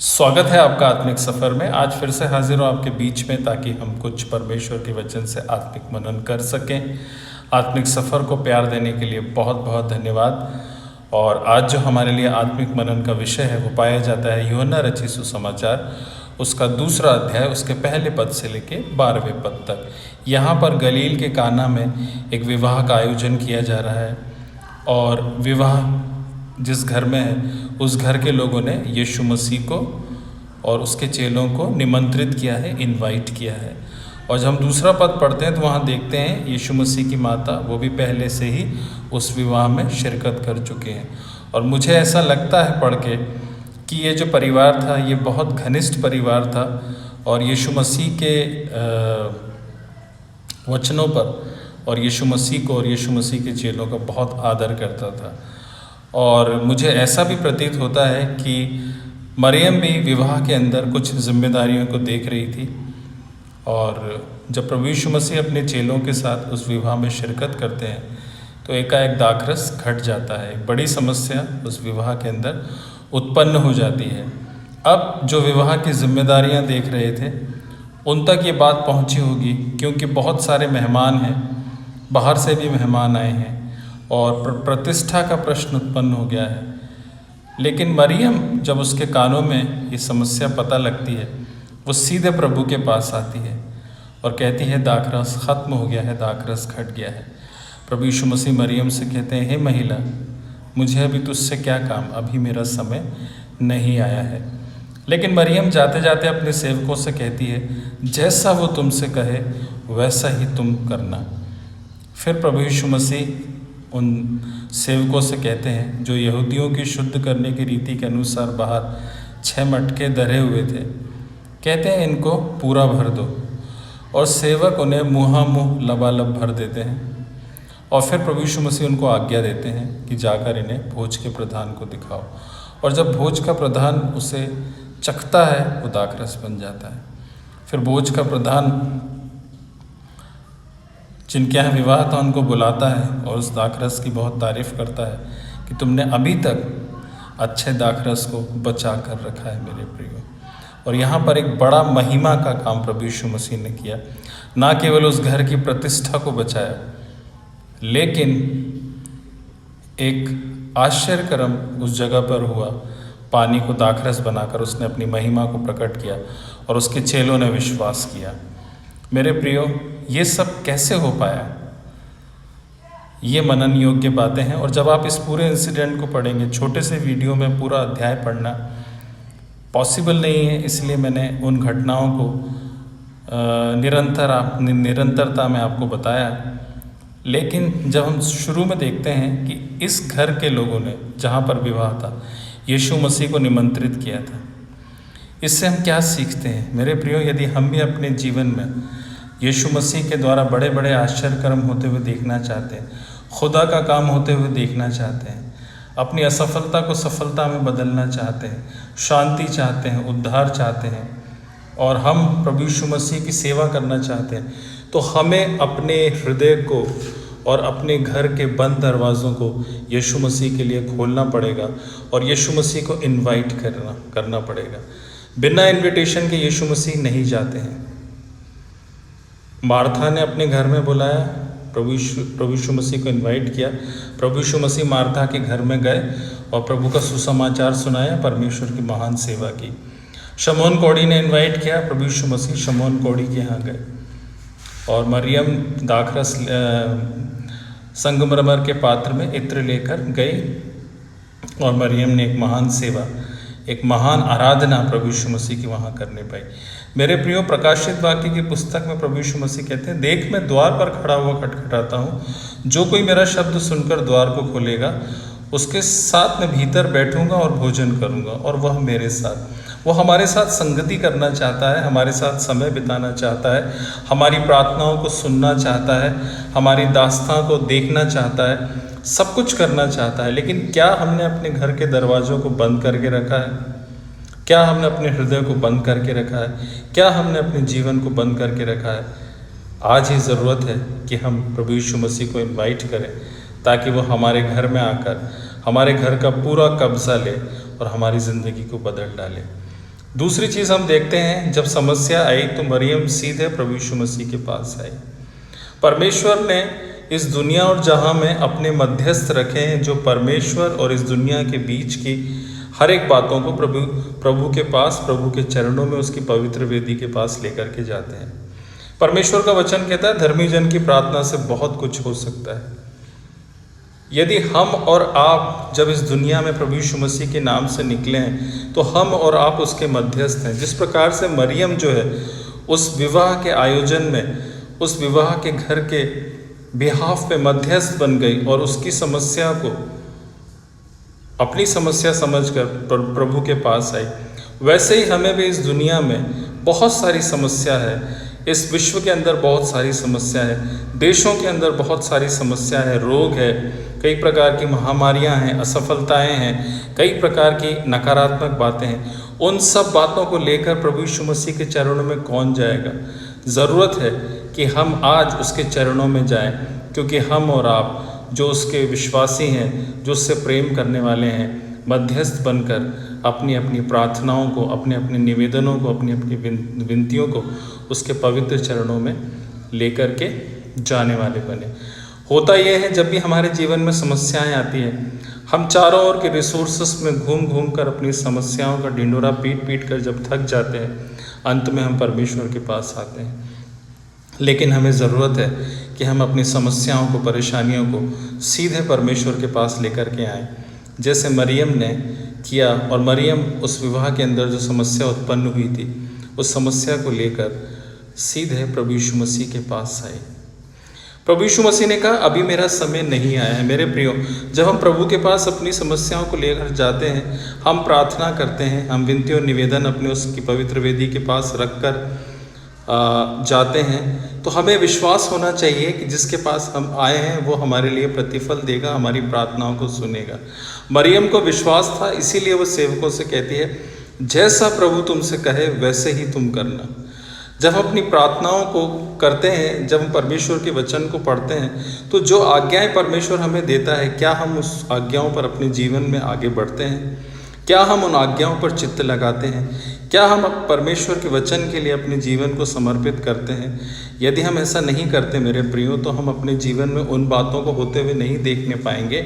स्वागत है आपका आत्मिक सफ़र में। आज फिर से हाजिर हूँ आपके बीच में ताकि हम कुछ परमेश्वर के वचन से आत्मिक मनन कर सकें। आत्मिक सफ़र को प्यार देने के लिए बहुत बहुत धन्यवाद। और आज जो हमारे लिए आत्मिक मनन का विषय है वो पाया जाता है यूहन्ना रचित सुसमाचार, उसका 2 अध्याय, उसके पहले पद से लेके 12वें पद तक। यहाँ पर गलील के काना में एक विवाह का आयोजन किया जा रहा है और विवाह जिस घर में है उस घर के लोगों ने यीशु मसीह को और उसके चेलों को निमंत्रित किया है, इनवाइट किया है। और जब हम 2 पद पढ़ते हैं तो वहाँ देखते हैं यीशु मसीह की माता वो भी पहले से ही उस विवाह में शिरकत कर चुके हैं। और मुझे ऐसा लगता है पढ़ के कि ये जो परिवार था ये बहुत घनिष्ठ परिवार था और यीशु मसीह के वचनों पर और यीशु मसीह को और यीशु मसीह के चेलों का बहुत आदर करता था। और मुझे ऐसा भी प्रतीत होता है कि मरियम भी विवाह के अंदर कुछ जिम्मेदारियों को देख रही थी। और जब प्रभु यीशु मसीह अपने चेलों के साथ उस विवाह में शिरकत करते हैं तो एकाएक दाखरस घट जाता है। एक बड़ी समस्या उस विवाह के अंदर उत्पन्न हो जाती है। अब जो विवाह की जिम्मेदारियां देख रहे थे उन तक ये बात पहुंची होगी, क्योंकि बहुत सारे मेहमान हैं, बाहर से भी मेहमान आए हैं और प्रतिष्ठा का प्रश्न उत्पन्न हो गया है। लेकिन मरियम जब उसके कानों में ये समस्या पता लगती है वो सीधे प्रभु के पास आती है और कहती है दाखरस ख़त्म हो गया है, दाखरस घट गया है। प्रभु यीशु मसीह मरियम से कहते हैं, हे महिला, मुझे अभी तुझसे क्या काम, अभी मेरा समय नहीं आया है। लेकिन मरियम जाते जाते अपने सेवकों से कहती है, जैसा वो तुमसे कहे वैसा ही तुम करना। फिर प्रभु यीशु मसीह उन सेवकों से कहते हैं जो यहूदियों की शुद्ध करने की रीति के अनुसार बाहर 6 मटके धरे हुए थे, कहते हैं इनको पूरा भर दो। और सेवक उन्हें मुँह लबालब भर देते हैं। और फिर प्रभु यीशु मसीह उनको आज्ञा देते हैं कि जाकर इन्हें भोज के प्रधान को दिखाओ। और जब भोज का प्रधान उसे चखता है वो दाखरस बन जाता है। फिर भोज का प्रधान जिनके यहाँ विवाह था उनको बुलाता है और उस दाखरस की बहुत तारीफ़ करता है कि तुमने अभी तक अच्छे दाखरस को बचा कर रखा है मेरे प्रियो। और यहाँ पर एक बड़ा महिमा का काम प्रभु यीशु मसीह ने किया। ना केवल उस घर की प्रतिष्ठा को बचाया, लेकिन एक आश्चर्य कर्म उस जगह पर हुआ। पानी को दाखरस बनाकर उसने अपनी महिमा को प्रकट किया और उसके चेलों ने विश्वास किया। मेरे प्रियो, ये सब कैसे हो पाया? ये मनन योग्य बातें हैं। और जब आप इस पूरे इंसिडेंट को पढ़ेंगे, छोटे से वीडियो में पूरा अध्याय पढ़ना पॉसिबल नहीं है, इसलिए मैंने उन घटनाओं को निरंतरता में आपको बताया। लेकिन जब हम शुरू में देखते हैं कि इस घर के लोगों ने जहाँ पर विवाह था यीशु मसीह को निमंत्रित किया था, इससे हम क्या सीखते हैं? मेरे प्रियो, यदि हम भी अपने जीवन में यीशु मसीह के द्वारा बड़े बड़े आश्चर्य कर्म होते हुए देखना चाहते हैं, खुदा का काम होते हुए देखना चाहते हैं, अपनी असफलता को सफलता में बदलना चाहते हैं, शांति चाहते हैं, उद्धार चाहते हैं और हम प्रभु यीशु मसीह की सेवा करना चाहते हैं, तो हमें अपने हृदय को और अपने घर के बंद दरवाज़ों को यीशु मसीह के लिए खोलना पड़ेगा और यीशु मसीह को इनवाइट करना पड़ेगा। बिना इनविटेशन के यीशु मसीह नहीं जाते हैं। मार्था ने अपने घर में बुलाया, प्रभु यीशु मसीह को इनवाइट किया। प्रभु यीशु मसीह मार्था के घर में गए और प्रभु का सुसमाचार सुनाया, परमेश्वर की महान सेवा की। शमौन कौड़ी ने इनवाइट किया, प्रभु यीशु मसीह शमौन कौड़ी के यहाँ गए। और मरियम दाखरस संगमरमर के पात्र में इत्र लेकर गई और मरियम ने एक महान सेवा, एक महान आराधना प्रभु यीशु मसीह की वहाँ करने पाई। मेरे प्रियो, प्रकाशित वाक्य की पुस्तक में प्रभु यीशु मसीह कहते हैं, देख मैं द्वार पर खड़ा हुआ खटखटाता हूँ, जो कोई मेरा शब्द सुनकर द्वार को खोलेगा उसके साथ मैं भीतर बैठूंगा और भोजन करूंगा और वह मेरे साथ। वो हमारे साथ संगति करना चाहता है, हमारे साथ समय बिताना चाहता है, हमारी प्रार्थनाओं को सुनना चाहता है, हमारी दास्तां को देखना चाहता है, सब कुछ करना चाहता है। लेकिन क्या हमने अपने घर के दरवाज़ों को बंद करके रखा है? क्या हमने अपने हृदय को बंद करके रखा है? क्या हमने अपने जीवन को बंद करके रखा है? आज ही ज़रूरत है कि हम प्रभु यीशु मसीह को इनवाइट करें ताकि वो हमारे घर में आकर हमारे घर का पूरा कब्जा ले और हमारी ज़िंदगी को बदल डाले। दूसरी चीज़ हम देखते हैं, जब समस्या आई तो मरियम सीधे प्रभु यीशु मसीह के पास आई। परमेश्वर ने इस दुनिया और जहां में अपने मध्यस्थ रखे हैं, जो परमेश्वर और इस दुनिया के बीच की हर एक बातों को प्रभु के पास, प्रभु के चरणों में, उसकी पवित्र वेदी के पास लेकर के जाते हैं। परमेश्वर का वचन कहता है धर्मी जन की प्रार्थना से बहुत कुछ हो सकता है। यदि हम और आप जब इस दुनिया में प्रभु यीशु मसीह के नाम से निकले हैं तो हम और आप उसके मध्यस्थ हैं। जिस प्रकार से मरियम जो है उस विवाह के आयोजन में, उस विवाह के घर के बिहाफ पे मध्यस्थ बन गई और उसकी समस्या को अपनी समस्या समझकर प्रभु के पास आई, वैसे ही हमें भी इस दुनिया में बहुत सारी समस्या है। इस विश्व के अंदर बहुत सारी समस्या है, देशों के अंदर बहुत सारी समस्या है, रोग है, कई प्रकार की महामारियां हैं, असफलताएं हैं, कई प्रकार की नकारात्मक बातें हैं। उन सब बातों को लेकर प्रभु यीशु मसीह के चरणों में कौन जाएगा? ज़रूरत है कि हम आज उसके चरणों में जाएं, क्योंकि हम और आप जो उसके विश्वासी हैं, जो उससे प्रेम करने वाले हैं, मध्यस्थ बनकर अपनी अपनी प्रार्थनाओं को, अपने अपने निवेदनों को, अपनी अपनी विनतियों को उसके पवित्र चरणों में लेकर के जाने वाले बने। होता यह है, जब भी हमारे जीवन में समस्याएं आती हैं, हम चारों ओर के रिसोर्सेस में घूम घूम कर अपनी समस्याओं का ढिंडोरा पीट पीट कर जब थक जाते हैं, अंत में हम परमेश्वर के पास आते हैं। लेकिन हमें ज़रूरत है कि हम अपनी समस्याओं को, परेशानियों को सीधे परमेश्वर के पास लेकर के आएँ, जैसे मरियम ने किया। और मरियम उस विवाह के अंदर जो समस्या उत्पन्न हुई थी, उस समस्या को लेकर सीधे प्रभु यीशु मसीह के पास आई। प्रभु यीशु मसीह ने कहा अभी मेरा समय नहीं आया है। मेरे प्रियो, जब हम प्रभु के पास अपनी समस्याओं को लेकर जाते हैं, हम प्रार्थना करते हैं, हम विनती और निवेदन अपने उसकी पवित्र वेदी के पास रख कर जाते हैं, तो हमें विश्वास होना चाहिए कि जिसके पास हम आए हैं वो हमारे लिए प्रतिफल देगा, हमारी प्रार्थनाओं को सुनेगा। मरियम को विश्वास था, इसीलिए वो सेवकों से कहती है जैसा प्रभु तुमसे कहे वैसे ही तुम करना। जब हम अपनी प्रार्थनाओं को करते हैं, जब हम परमेश्वर के वचन को पढ़ते हैं, तो जो आज्ञाएं परमेश्वर हमें देता है, क्या हम उस आज्ञाओं पर अपने जीवन में आगे बढ़ते हैं? क्या हम उन आज्ञाओं पर चित्त लगाते हैं? क्या हम परमेश्वर के वचन के लिए अपने जीवन को समर्पित करते हैं? यदि हम ऐसा नहीं करते मेरे प्रियो, तो हम अपने जीवन में उन बातों को होते हुए नहीं देखने पाएंगे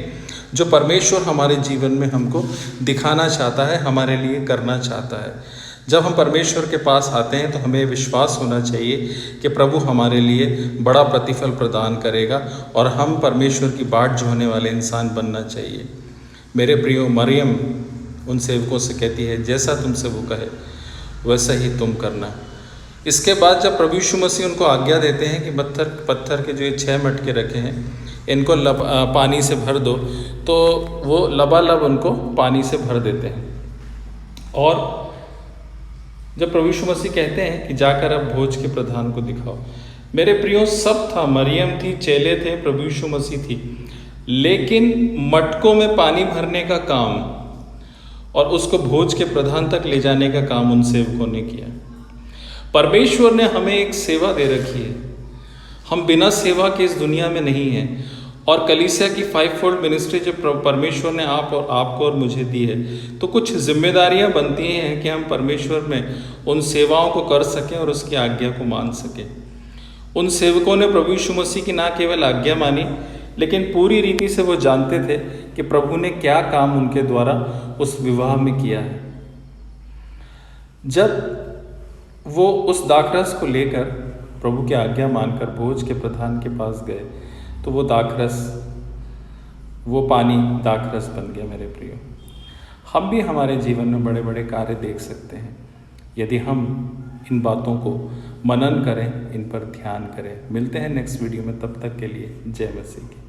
जो परमेश्वर हमारे जीवन में हमको दिखाना चाहता है, हमारे लिए करना चाहता है। जब हम परमेश्वर के पास आते हैं तो हमें विश्वास होना चाहिए कि प्रभु हमारे लिए बड़ा प्रतिफल प्रदान करेगा और हम परमेश्वर की बाट जोहने वाले इंसान बनना चाहिए। मेरे प्रियो, मरियम उन सेवकों से कहती है जैसा तुमसे वो कहे वैसा ही तुम करना। इसके बाद जब प्रभु यीशु मसीह उनको आज्ञा देते हैं कि पत्थर के जो ये 6 मटके रखे हैं, इनको पानी से भर दो, तो वो लबालब उनको पानी से भर देते हैं। और जब प्रभु यीशु मसीह कहते हैं कि जाकर अब भोज के प्रधान को दिखाओ, मेरे प्रियो सब था, मरियम थी, चेले थे, प्रभु यीशु मसीह थी, लेकिन मटकों में पानी भरने का काम और उसको भोज के प्रधान तक ले जाने का काम उन सेवकों ने किया। परमेश्वर ने हमें एक सेवा दे रखी है, हम बिना सेवा के इस दुनिया में नहीं हैं। और कलीसिया की 5-fold मिनिस्ट्री जो परमेश्वर ने आपको और मुझे दी है, तो कुछ जिम्मेदारियां बनती हैं कि हम परमेश्वर में उन सेवाओं को कर सकें और उसकी आज्ञा को मान सकें। उन सेवकों ने प्रभु यीशु मसीह की ना केवल आज्ञा मानी, लेकिन पूरी रीति से वो जानते थे कि प्रभु ने क्या काम उनके द्वारा उस विवाह में किया है। जब वो उस दाखरस को लेकर प्रभु की आज्ञा मानकर भोज के प्रधान के पास गए, तो वो दाखरस, वो पानी दाखरस बन गया। मेरे प्रियो, हम भी हमारे जीवन में बड़े बड़े कार्य देख सकते हैं यदि हम इन बातों को मनन करें, इन पर ध्यान करें। मिलते हैं नेक्स्ट वीडियो में, तब तक के लिए जय मसीह की।